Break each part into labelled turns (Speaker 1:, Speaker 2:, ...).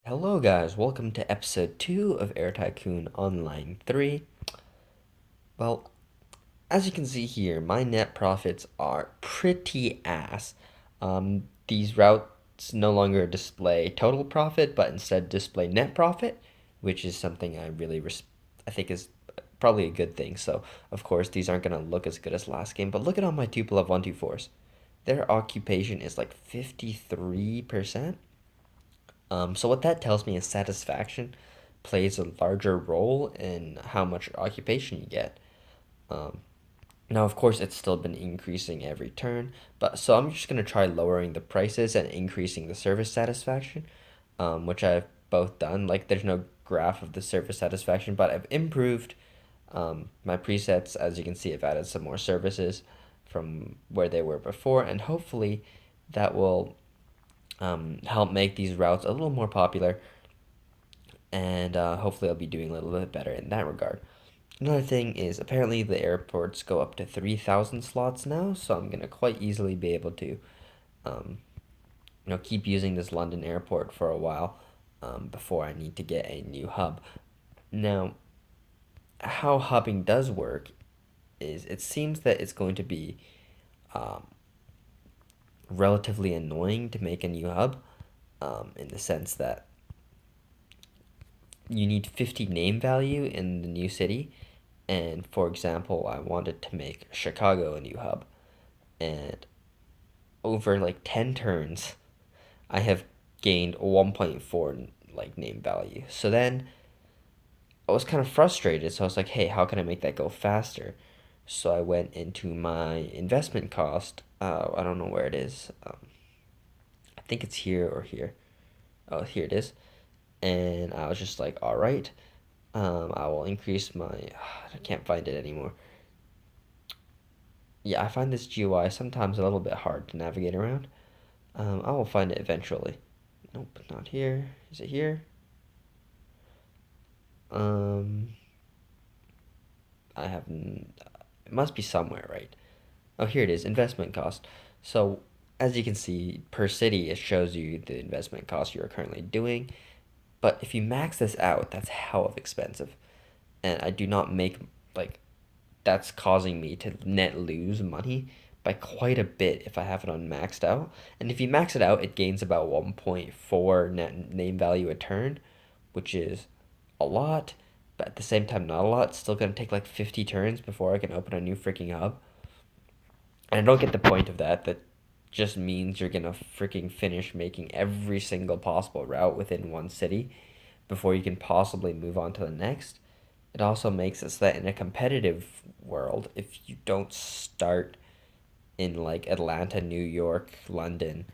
Speaker 1: Hello guys, welcome to episode 2 of Air Tycoon Online 3. Well, as you can see here, my net profits are pretty ass. These routes no longer display total profit, but instead display net profit, which is something I think is probably a good thing. So, of course, these aren't going to look as good as last game, but look at all my 2 plus 124s. Their occupation is like 53%. So what that tells me is satisfaction plays a larger role in how much occupation you get. Um, Now, of course, it's still been increasing every turn, but so I'm just gonna try lowering the prices and increasing the service satisfaction, which I've both done. Like, there's no graph of the service satisfaction, but I've improved my presets. As you can see, I've added some more services from where they were before, and hopefully that will help make these routes a little more popular, and hopefully I'll be doing a little bit better in that regard. Another thing is apparently the airports go up to 3,000 slots now, so I'm gonna quite easily be able to, um, keep using this London airport for a while before I need to get a new hub. Now, how hubbing does work is it seems that it's going to be um, relatively annoying to make a new hub, in the sense that you need 50 name value in the new city. And for example, I wanted to make Chicago a new hub. And over like 10 turns, I have gained 1.4 like name value. So then I was kind of frustrated. So I was like, hey, how can I make that go faster? So I went into my investment cost. I don't know where it is. I think it's here or here. Oh, here it is. And I was just like, all right, I will increase my. I can't find it anymore. Yeah, I find this GUI sometimes a little bit hard to navigate around. I will find it eventually. Nope, not here. Is it here? Um, I have. It must be somewhere, right? Oh, here it is. Investment cost. So, as you can see, per city, it shows you the investment cost you are currently doing. But if you max this out, that's hell of expensive. And I do not make, like, that's causing me to net lose money by quite a bit if I have it on maxed out. And if you max it out, it gains about 1.4 net name value a turn, which is a lot, but at the same time not a lot. It's still gonna take like 50 turns before I can open a new freaking hub. And I don't get the point of that. That just means you're gonna freaking finish making every single possible route within one city before you can possibly move on to the next. It also makes it so that in a competitive world, if you don't start in like Atlanta, New York, London,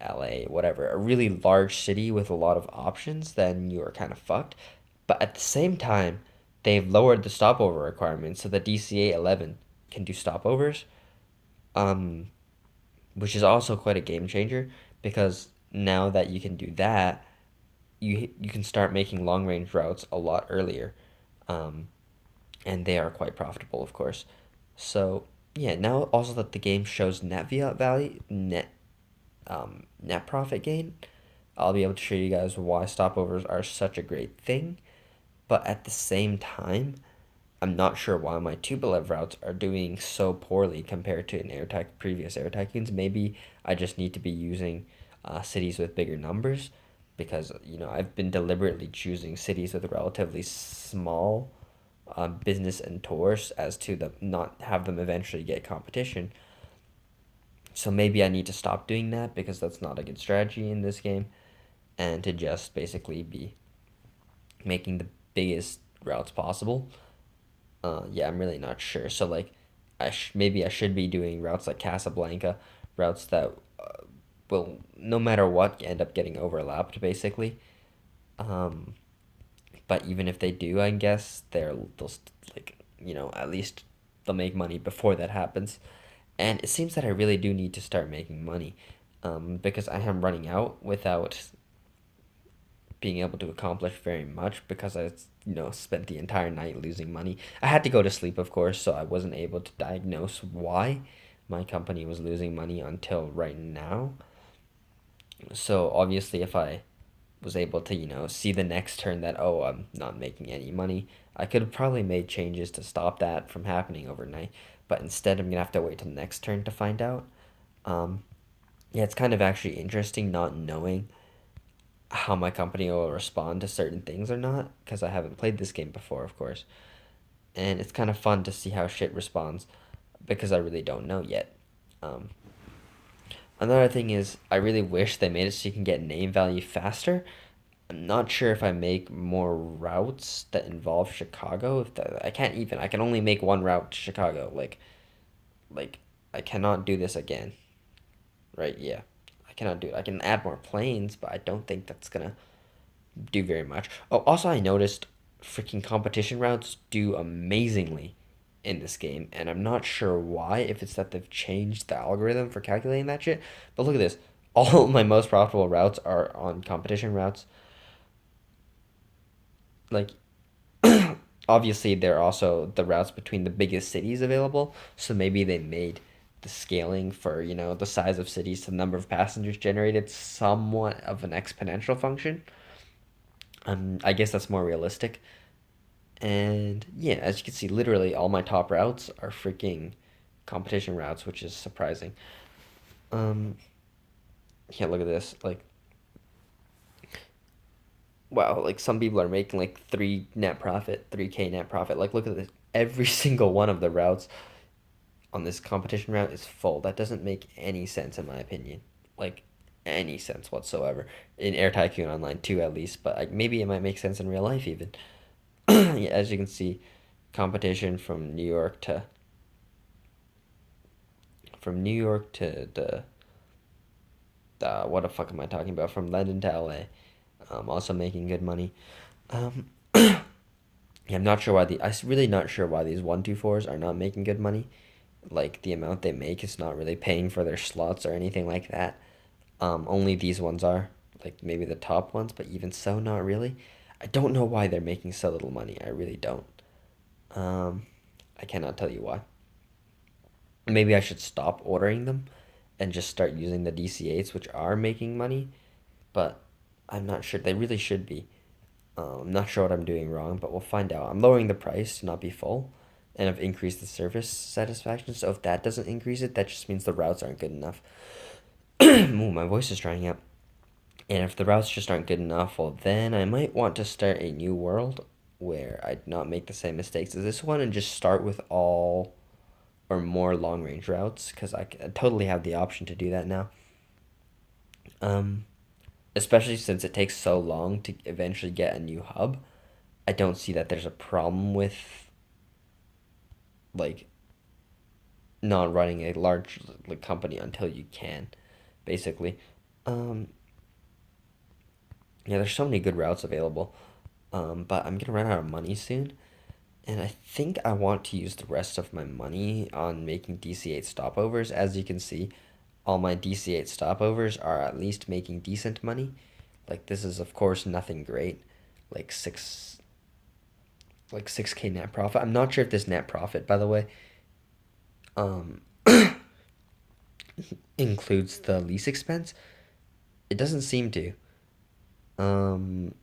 Speaker 1: LA, whatever, a really large city with a lot of options, then you're kind of fucked. But at the same time, they've lowered the stopover requirements so that DCA 11 can do stopovers, um, which is also quite a game changer because now that you can do that, you can start making long range routes a lot earlier. Um, and they are quite profitable, of course. So yeah, now also that the game shows net profit gain, I'll be able to show you guys why stopovers are such a great thing. But at the same time, I'm not sure why my Tupolev routes are doing so poorly compared to previous Air Tycoons. Maybe I just need to be using cities with bigger numbers because I've been deliberately choosing cities with relatively small business and tours as to the not have them eventually get competition. So maybe I need to stop doing that because that's not a good strategy in this game, and to just basically be making the biggest routes possible. Yeah, I'm really not sure. So like, maybe I should be doing routes like Casablanca, routes that will no matter what end up getting overlapped basically. Um, but even if they do, I guess they'll like at least they'll make money before that happens. And it seems that I really do need to start making money, because I am running out without being able to accomplish very much because I spent the entire night losing money. I had to go to sleep, of course, so I wasn't able to diagnose why my company was losing money until right now. So obviously, if I was able to, see the next turn that, oh, I'm not making any money. I could have probably made changes to stop that from happening overnight, but instead I'm gonna have to wait till the next turn to find out. Um, yeah, it's kind of actually interesting not knowing how my company will respond to certain things or not, because I haven't played this game before, of course. And it's kind of fun to see how shit responds, because I really don't know yet. Um, Another thing is, I really wish they made it so you can get name value faster. I'm not sure if I make more routes that involve Chicago. If that, I can only make one route to Chicago. Like I cannot do this again. Right? Yeah. I cannot do it. I can add more planes, but I don't think that's gonna do very much. Oh, also I noticed freaking competition routes do amazingly in this game, and I'm not sure why, if it's that they've changed the algorithm for calculating that shit. But look at this. All my most profitable routes are on competition routes. Like obviously there are also the routes between the biggest cities available, so maybe they made the scaling for, the size of cities to the number of passengers generated somewhat of an exponential function. I guess that's more realistic. And yeah, as you can see, literally all my top routes are freaking competition routes, which is surprising. Um, yeah, look at this. Like, wow, like some people are making like 3K net profit. Like, look at this. Every single one of the routes on this competition route is full. That doesn't make any sense in my opinion. Like, any sense whatsoever. In Air Tycoon Online 2 at least, but like, maybe it might make sense in real life even. Yeah, as you can see, competition from New York to the what the fuck am I talking about? From London to LA. Also making good money. Um, yeah, I'm not sure why I'm really not sure why these 124s are not making good money. Like the amount they make is not really paying for their slots or anything like that. Only these ones are, like maybe the top ones, but even so, not really. I don't know why they're making so little money. I really don't. Um, I cannot tell you why. Maybe I should stop ordering them and just start using the DC8s, which are making money, but I'm not sure. They really should be. I'm not sure what I'm doing wrong, but we'll find out. I'm lowering the price to not be full, and I've increased the service satisfaction. So if that doesn't increase it, that just means the routes aren't good enough. Ooh, my voice is drying up. And if the routes just aren't good enough, well, then I might want to start a new world where I not make the same mistakes as this one and just start with all or more long range routes because I totally have the option to do that now. Um, Especially since it takes so long to eventually get a new hub. I don't see that there's a problem with like not running a large like company until you can, basically. Um, yeah, there's so many good routes available. But I'm gonna run out of money soon, and I think I want to use the rest of my money on making DC8 stopovers. As you can see, all my DC8 stopovers are at least making decent money. Like this is of course nothing great, like 6K net profit. I'm not sure if this net profit, by the way, um, includes the lease expense. It doesn't seem to. Um,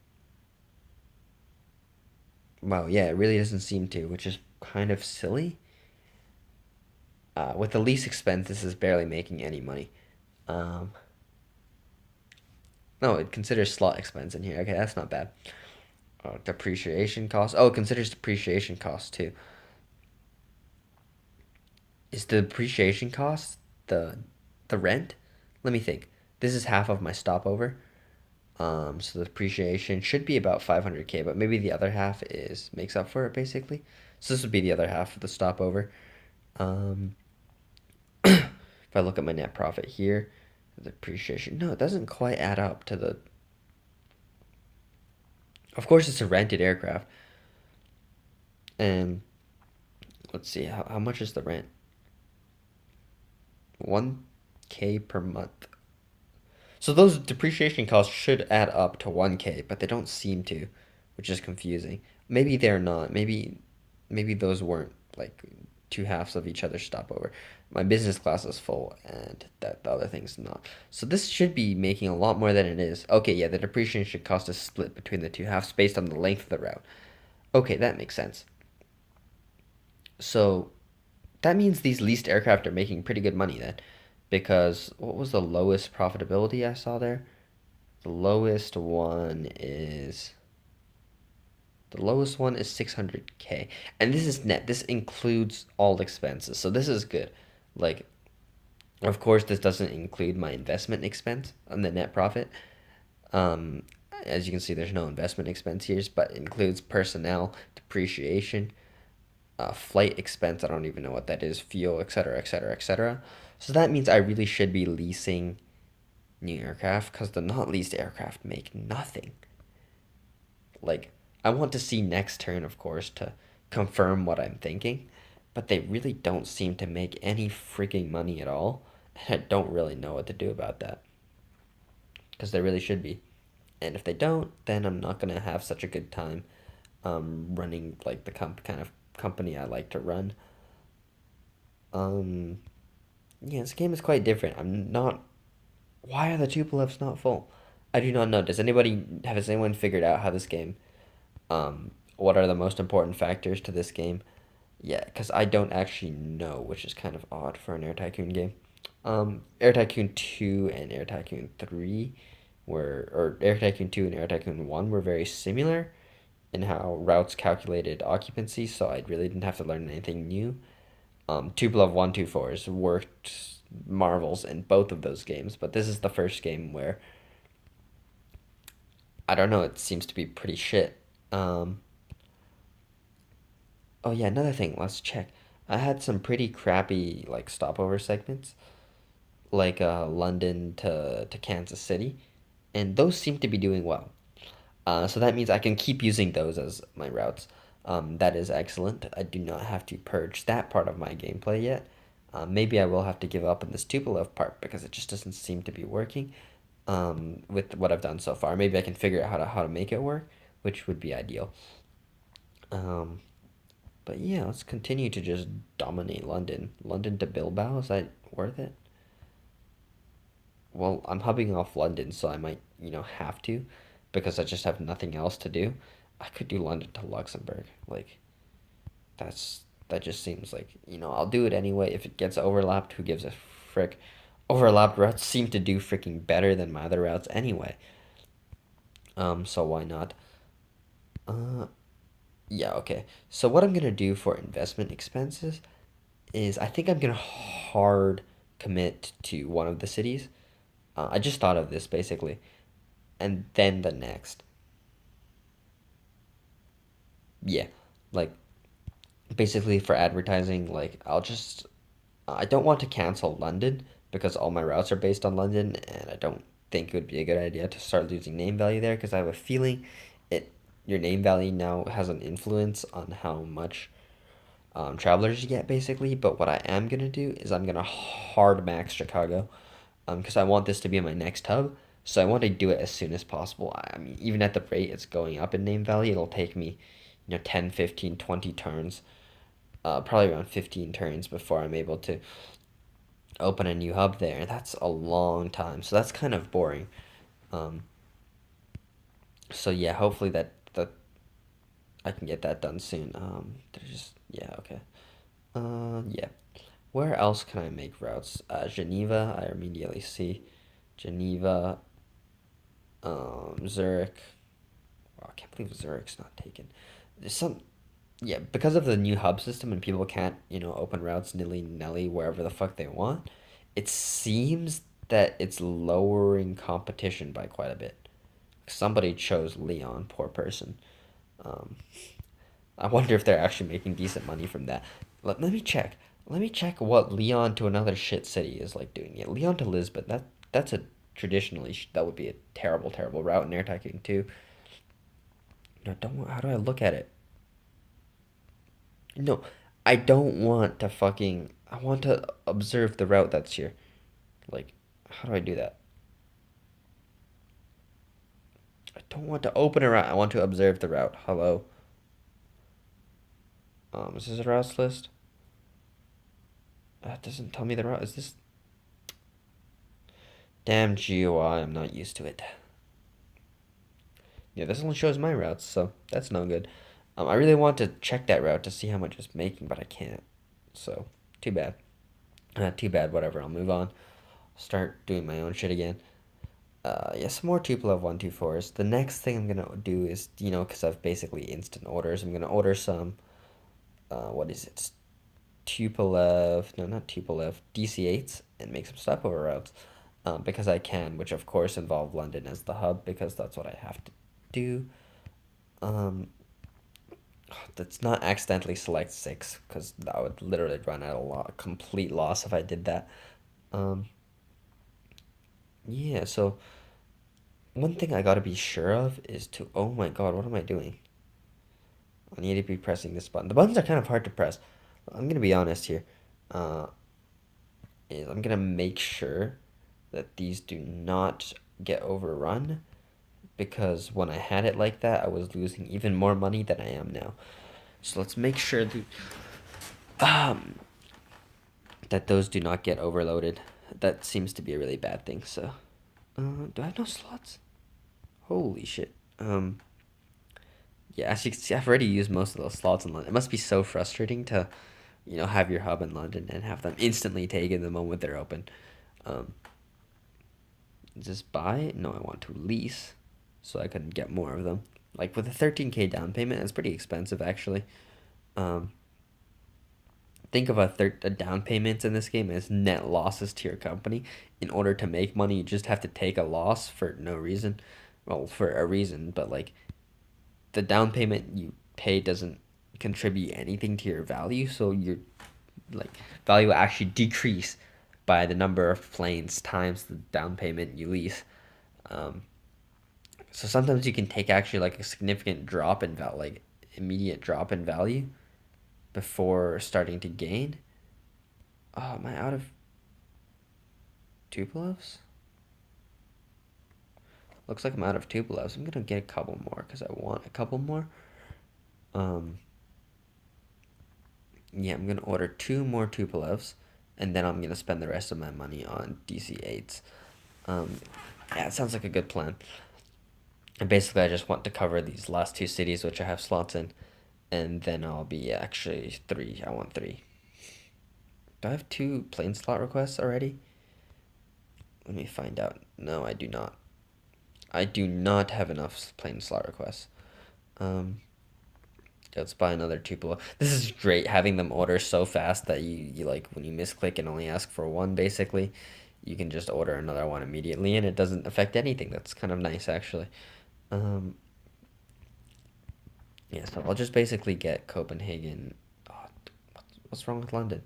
Speaker 1: wow, yeah, it really doesn't seem to, which is kind of silly. With the lease expense, this is barely making any money. Um, no, it considers slot expense in here. Okay, that's not bad. Depreciation cost. Oh, it considers depreciation cost too. Is the depreciation cost the rent? Let me think. This is half of my stopover. So the depreciation should be about 500K, but maybe the other half is makes up for it basically. So this would be the other half of the stopover. Um, if I look at my net profit here, the depreciation, no, it doesn't quite add up to the. Of course, it's a rented aircraft, and let's see how much is the rent? 1K per month. So those depreciation costs should add up to 1K, but they don't seem to, which is confusing. Maybe they're not. Maybe those weren't like. two halves of each other's stopover. My business class is full, and that the other thing's not. So this should be making a lot more than it is. Okay, yeah, the depreciation cost is split between the two halves based on the length of the route. Okay, that makes sense. So that means these leased aircraft are making pretty good money then, because what was the lowest profitability I saw there? The lowest one is the lowest one is 600K. And this is net. This includes all expenses. So this is good. Like, of course, this doesn't include my investment expense on the net profit. Um, as you can see, there's no investment expense here, but it includes personnel, depreciation, flight expense. I don't even know what that is, fuel, etc., etc., etc. So that means I really should be leasing new aircraft because the not leased aircraft make nothing. Like, I want to see next turn, of course, to confirm what I'm thinking, but they really don't seem to make any freaking money at all. And I don't really know what to do about that because they really should be. And if they don't, then I'm not gonna have such a good time running like the kind of company I like to run. Um, yeah, this game is quite different. I'm not. Why are the Tupolevs not full? I do not know. Has anyone figured out how this game what are the most important factors to this game? Yeah, because I don't actually know, which is kind of odd for an Air Tycoon game. Air Tycoon 2 and Air Tycoon 3 or Air Tycoon 2 and Air Tycoon 1 were very similar in how routes calculated occupancy, so I really didn't have to learn anything new. Tupolev 124s worked marvels in both of those games, but this is the first game where, I don't know, it seems to be pretty shit. Um, Oh yeah, another thing, let's check. I had some pretty crappy like stopover segments, like London to Kansas City, and those seem to be doing well. So that means I can keep using those as my routes. That is excellent. I do not have to purge that part of my gameplay yet. Maybe I will have to give up on this Tupolev part because it just doesn't seem to be working with what I've done so far. Maybe I can figure out how to make it work, which would be ideal. Um, But yeah, let's continue to just dominate London. London to Bilbao, is that worth it? Well, I'm hubbing off London, so I might, have to, because I just have nothing else to do. I could do London to Luxembourg. Like, that just seems like, I'll do it anyway. If it gets overlapped, who gives a frick? Overlapped routes seem to do freaking better than my other routes anyway. So why not? Uh, yeah, okay. So what I'm gonna do for investment expenses is I think I'm gonna hard commit to one of the cities. I just thought of this basically, and then the next. Yeah, like basically for advertising, like I don't want to cancel London because all my routes are based on London, and I don't think it would be a good idea to start losing name value there because I have a feeling it your name value now has an influence on how much travelers you get basically. But what I am gonna do is I'm gonna hard max Chicago, because I want this to be my next hub. So I want to do it as soon as possible. I mean, even at the rate it's going up in name value, it'll take me, 10, 15, 20 turns, probably around 15 turns before I'm able to open a new hub there. That's a long time. So that's kind of boring. Um, so yeah, hopefully that I can get that done soon. Yeah, okay. Yeah. Where else can I make routes? Geneva, I immediately see. Geneva, Zurich. Wow, I can't believe Zurich's not taken. There's some, yeah, because of the new hub system and people can't, open routes nilly nelly wherever the fuck they want. It seems that it's lowering competition by quite a bit. Somebody chose Leon, poor person. Um, I wonder if they're actually making decent money from that. Let me check. Let me check what Leon to another shit city is like doing. Yeah, Leon to Lisbon. That's a traditionally that would be a terrible terrible route in Air Tycoon too. No, don't. How do I look at it? No, I don't want to fucking. I want to observe the route that's here. Like, how do I do that? I don't want to open a route. I want to observe the route. Hello. Is this a routes list? That doesn't tell me the route. Is this... Damn GUI, I'm not used to it. Yeah, this only shows my routes, so that's no good. I really want to check that route to see how much it's making, but I can't. So, too bad. Too bad, whatever, I'll move on. Start doing my own shit again. Yeah, some more Tupolev 124s. The next thing I'm gonna do is, because I've basically instant orders, I'm gonna order some, what is it? Tupolev, no, not Tupolev, DC8s, and make some stopover routes. Because I can, which of course involve London as the hub, because that's what I have to do. Um, that's not accidentally select 6, because that would literally run at a complete loss if I did that. Um, yeah, so one thing I gotta be sure of is to, oh my god, what am I doing? I need to be pressing this button. The buttons are kind of hard to press. I'm gonna be honest here. Uh, is I'm gonna make sure that these do not get overrun, because when I had it like that, I was losing even more money than I am now. So let's make sure that those do not get overloaded. That seems to be a really bad thing. So, do I have no slots? Holy shit. Yeah, as you can see, I've already used most of those slots in London. It must be so frustrating to, have your hub in London and have them instantly taken the moment they're open. Um, just buy? No, I want to lease, so I can get more of them. Like with a 13K down payment, that's pretty expensive actually. Um, think of a down payment in this game as net losses to your company. In order to make money, you just have to take a loss for no reason. Well, for a reason, but like the down payment you pay doesn't contribute anything to your value, so your like value will actually decrease by the number of planes times the down payment you lease. Um, so sometimes you can take actually like a significant drop in value, like immediate drop in value before starting to gain. Oh, am I out of Tupolevs? Looks like I'm out of Tupolevs. I'm gonna get a couple more because I want a couple more. Um, yeah, I'm gonna order 2 more Tupolevs, and then I'm gonna spend the rest of my money on DC8s. Um, yeah, it sounds like a good plan. And basically, I just want to cover these last 2 cities which I have slots in, and then I'll be actually 3. I want 3. Do I have 2 plane slot requests already? Let me find out. No, I do not. I do not have enough plane slot requests. Um, let's buy another Tupelo. This is great having them order so fast that you like when you misclick and only ask for one basically, you can just order another one immediately and it doesn't affect anything. That's kind of nice actually. Um, yeah, so I'll just basically get Copenhagen. Oh, what's wrong with London?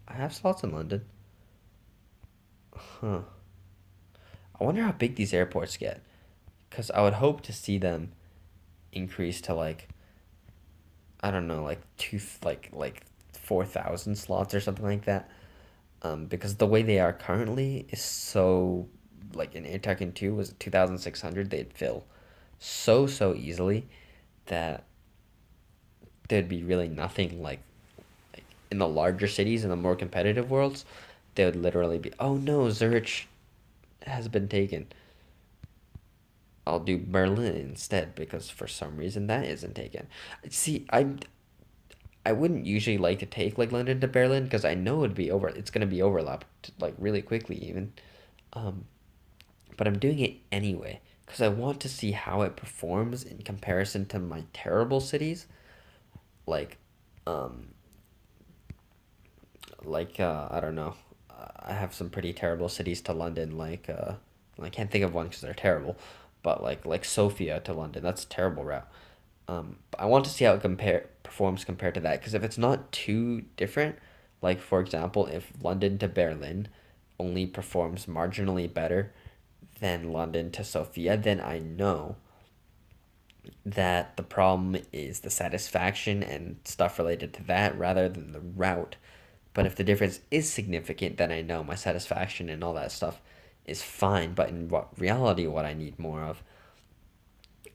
Speaker 1: I have slots in London. Huh. I wonder how big these airports get. Because I would hope to see them increase to like, I don't know, like 4,000 slots or something like that. Because the way they are currently is so, like in Air Tycoon 2 was 2,600, they'd fill so easily that there'd be really nothing like in the larger cities in the more competitive worlds, they would literally be, oh no, Zurich has been taken. I'll do Berlin instead because for some reason that isn't taken. See, I wouldn't usually like to take like London to Berlin because I know it's gonna be overlapped like really quickly even. Um, but I'm doing it anyway because I want to see how it performs in comparison to my terrible cities. Like, um, I don't know. I have some pretty terrible cities to London. I can't think of one because they're terrible, but like Sofia to London, that's a terrible route. I want to see how it compare performs compared to that because if it's not too different, like for example, if London to Berlin only performs marginally better than London to Sofia, then I know that the problem is the satisfaction and stuff related to that rather than the route. But if the difference is significant, then I know my satisfaction and all that stuff is fine. But in reality, what I need more of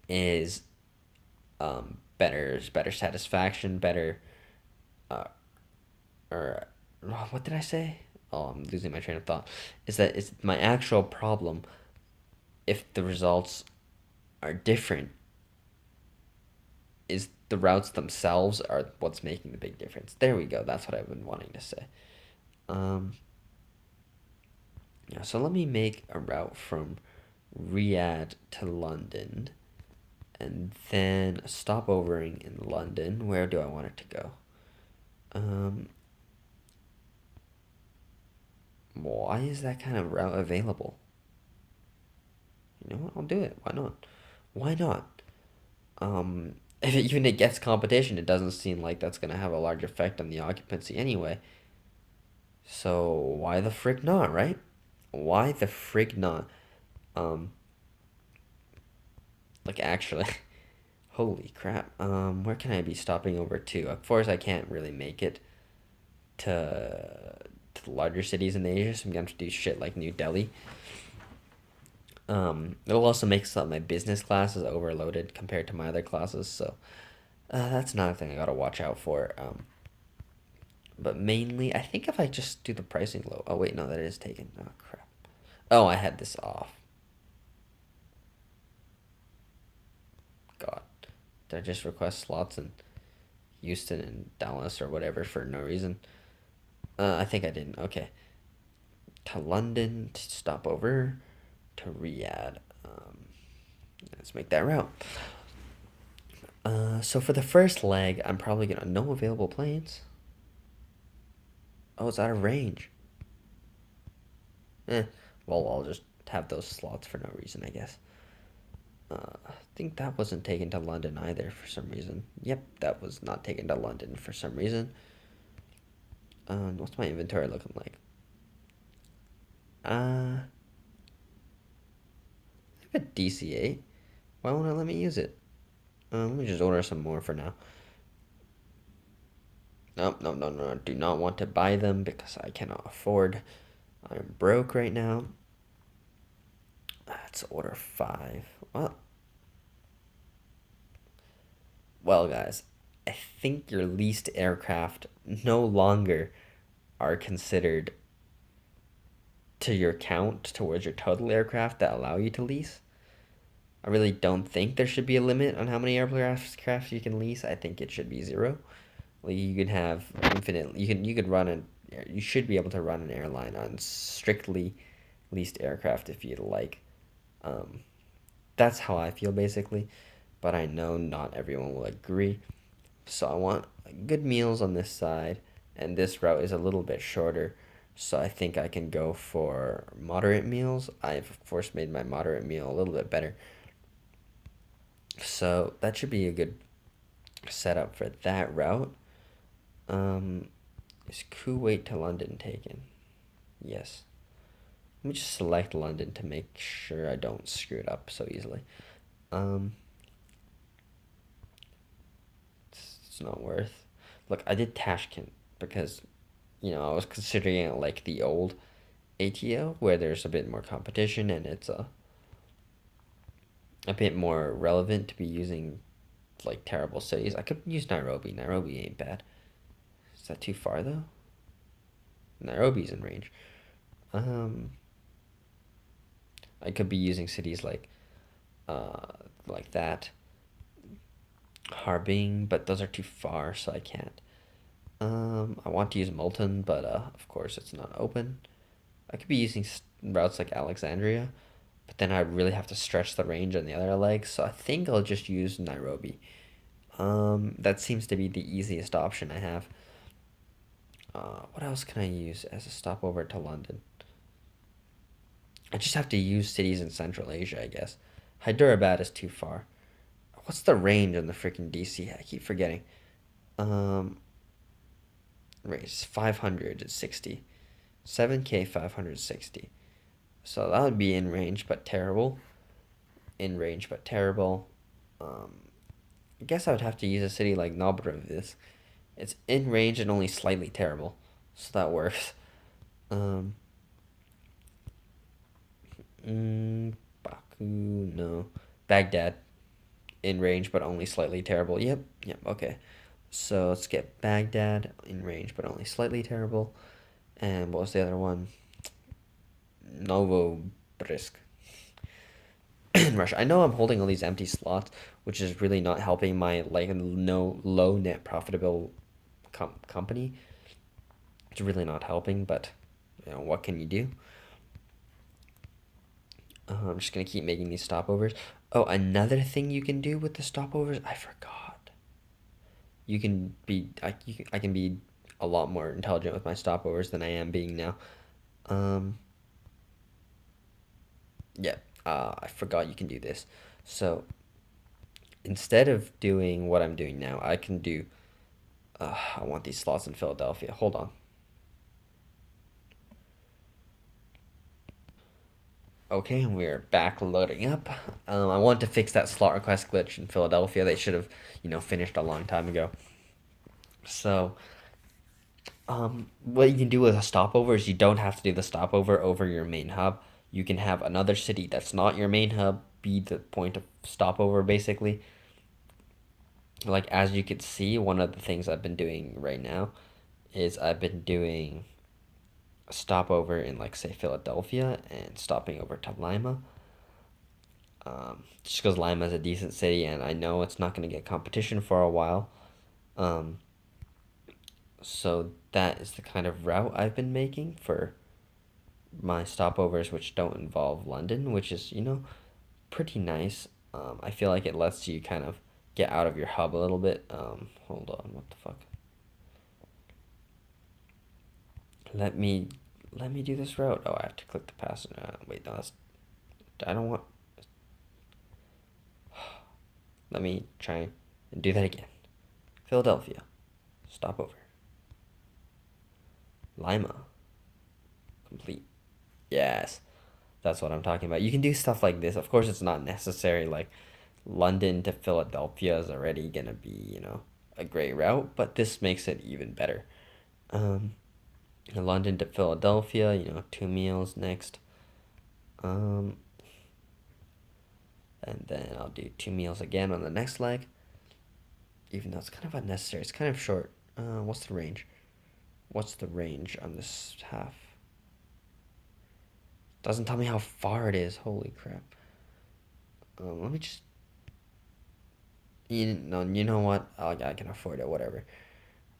Speaker 1: is better satisfaction, better uh, or what did I say? Oh, I'm losing my train of thought. Is that it's my actual problem if the results are different is the routes themselves are what's making the big difference. There we go. That's what I've been wanting to say. Um, yeah, so let me make a route from Riyadh to London and then a stopovering in London. Where do I want it to go? Um, why is that kind of route available? You know what? I'll do it. Why not? Why not? If it, even it gets competition, it doesn't seem like that's gonna have a large effect on the occupancy anyway. So why the frick not, right? Why the frick not? Um, like actually, holy crap. Where can I be stopping over to? Of course, I can't really make it to the larger cities in Asia, so I'm gonna have to do shit like New Delhi. It'll also make some of my business classes overloaded compared to my other classes, so that's another thing I gotta watch out for. But mainly, I think if I just do the pricing low. Oh wait, no, that is taken. Oh crap. Oh, I had this off. God, did I just request slots in Houston and Dallas or whatever for no reason? I think I didn't. Okay, to London to stop over to Riyadh. Let's make that route. So for the first leg, I'm probably gonna no available planes. Oh, it's out of range. Eh, well, I'll just have those slots for no reason, I guess. I think that wasn't taken to London either for some reason. Yep, that was not taken to London for some reason. What's my inventory looking like? I have a DC-8. Why won't it let me use it? Let me just order some more for now. Nope, no, no, no. I do not want to buy them because I cannot afford. I'm broke right now. Let's order 5. Well, guys, I think your leased aircraft no longer are considered to your count towards your total aircraft that allow you to lease. I really don't think there should be a limit on how many aircraft you can lease. I think it should be 0. Like you can have infinite. You could run an. You should be able to run an airline on strictly leased aircraft if you'd like. Um, that's how I feel basically, but I know not everyone will agree. So I want good meals on this side, and this route is a little bit shorter. So I think I can go for moderate meals. I've of course made my moderate meal a little bit better. So that should be a good setup for that route. Um, is Kuwait to London taken? Yes. Let me just select London to make sure I don't screw it up so easily. Um, it's not worth. Look, I did Tashkent because, I was considering it like the old ATO where there's a bit more competition and it's a bit more relevant to be using like terrible cities. I could use Nairobi. Nairobi ain't bad. Is that too far though? Nairobi's in range. Um, I could be using cities uh like that, Harbin, but those are too far, so I can't. I want to use Molten, but of course it's not open. I could be using routes like Alexandria, but then I really have to stretch the range on the other leg, so I think I'll just use Nairobi. That seems to be the easiest option I have. What else can I use as a stopover to London? I just have to use cities in Central Asia, I guess. Hyderabad is too far. What's the range on the freaking DC? I keep forgetting. Um, range is 560. 7K 560. So that would be in range but terrible. In range but terrible. Um, I guess I would have to use a city like Nobrov. It's in range and only slightly terrible. So that works. Um, Baku, no. Baghdad, in range but only slightly terrible. Yep, okay. So let's get Baghdad in range but only slightly terrible. And what was the other one? Novosibirsk in Russia. I know I'm holding all these empty slots, which is really not helping my like no low net profitable company. It's really not helping, but what can you do? I'm just gonna keep making these stopovers. Oh, another thing you can do with the stopovers, I forgot. You can be I can be a lot more intelligent with my stopovers than I am being now. Um, yeah, I forgot you can do this. So instead of doing what I'm doing now, I can do. I want these slots in Philadelphia. Hold on. Okay, we're back loading up. I want to fix that slot request glitch in Philadelphia. They should have, finished a long time ago. So, what you can do with a stopover is you don't have to do the stopover over your main hub. You can have another city that's not your main hub be the point of stopover, basically. Like, as you can see, one of the things I've been doing right now is I've been doing a stopover in, like, say, Philadelphia and stopping over to Lima. Just because Lima is a decent city and I know it's not going to get competition for a while. Um, so that is the kind of route I've been making for my stopovers, which don't involve London, which is, pretty nice. I feel like it lets you kind of get out of your hub a little bit. Hold on, what the fuck? Let me let me do this route. Oh, I have to click the pass. Wait, no, I don't want. Let me try and do that again. Philadelphia, stopover. Lima, complete. Yes, that's what I'm talking about. You can do stuff like this. Of course, it's not necessary. Like London to Philadelphia is already gonna be, a great route, but this makes it even better. Um, London to Philadelphia, 2 meals next. Um, and then I'll do 2 meals again on the next leg. Even though it's kind of unnecessary, it's kind of short. What's the range? What's the range on this half? Doesn't tell me how far it is. Holy crap. Let me just. You know what? I can afford it. Whatever.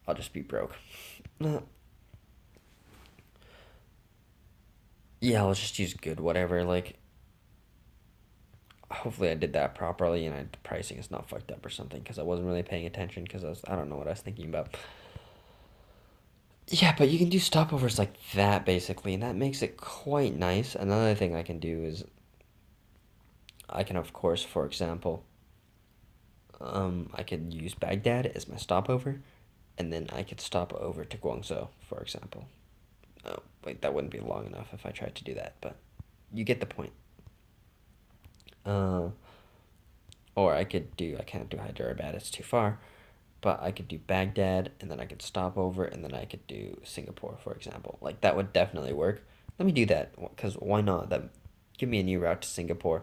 Speaker 1: I'll just be broke. Yeah, let's just use good. Whatever. Like, hopefully I did that properly and the pricing is not fucked up or something because I wasn't really paying attention because I don't know what I was thinking about. Yeah, but you can do stopovers like that basically, and that makes it quite nice. Another thing I can do is I can, of course, for example, I could use Baghdad as my stopover, and then I could stop over to Guangzhou, for example. Oh, wait, that wouldn't be long enough if I tried to do that, but you get the point. Uh, or I can't do Hyderabad, it's too far, but I could do Baghdad, and then I could stop over, and then I could do Singapore, for example. Like, that would definitely work. Let me do that, because why not? That give me a new route to Singapore.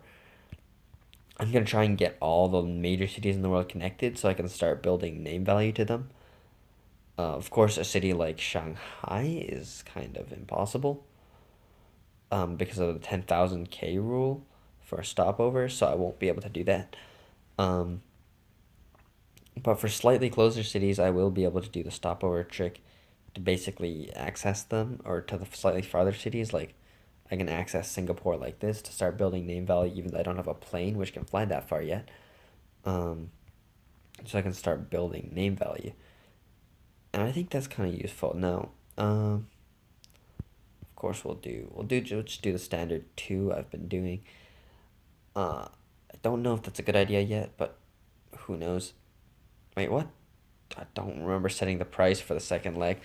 Speaker 1: I'm gonna try and get all the major cities in the world connected so I can start building name value to them. Of course, a city like Shanghai is kind of impossible because of the 10,000K rule for a stopover, so I won't be able to do that. Um, but for slightly closer cities, I will be able to do the stopover trick to basically access them, or to the slightly farther cities. Like, I can access Singapore like this to start building name value, even though I don't have a plane which can fly that far yet. Um, so I can start building name value. And I think that's kind of useful. Now, of course, just do the standard two I've been doing. I don't know if that's a good idea yet, but who knows? Wait, what? I don't remember setting the price for the second leg.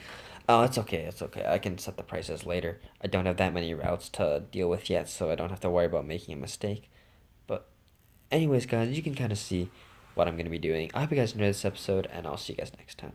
Speaker 1: Oh, it's okay. It's okay. I can set the prices later. I don't have that many routes to deal with yet, so I don't have to worry about making a mistake. But, anyways, guys, you can kind of see what I'm going to be doing. I hope you guys enjoyed this episode, and I'll see you guys next time.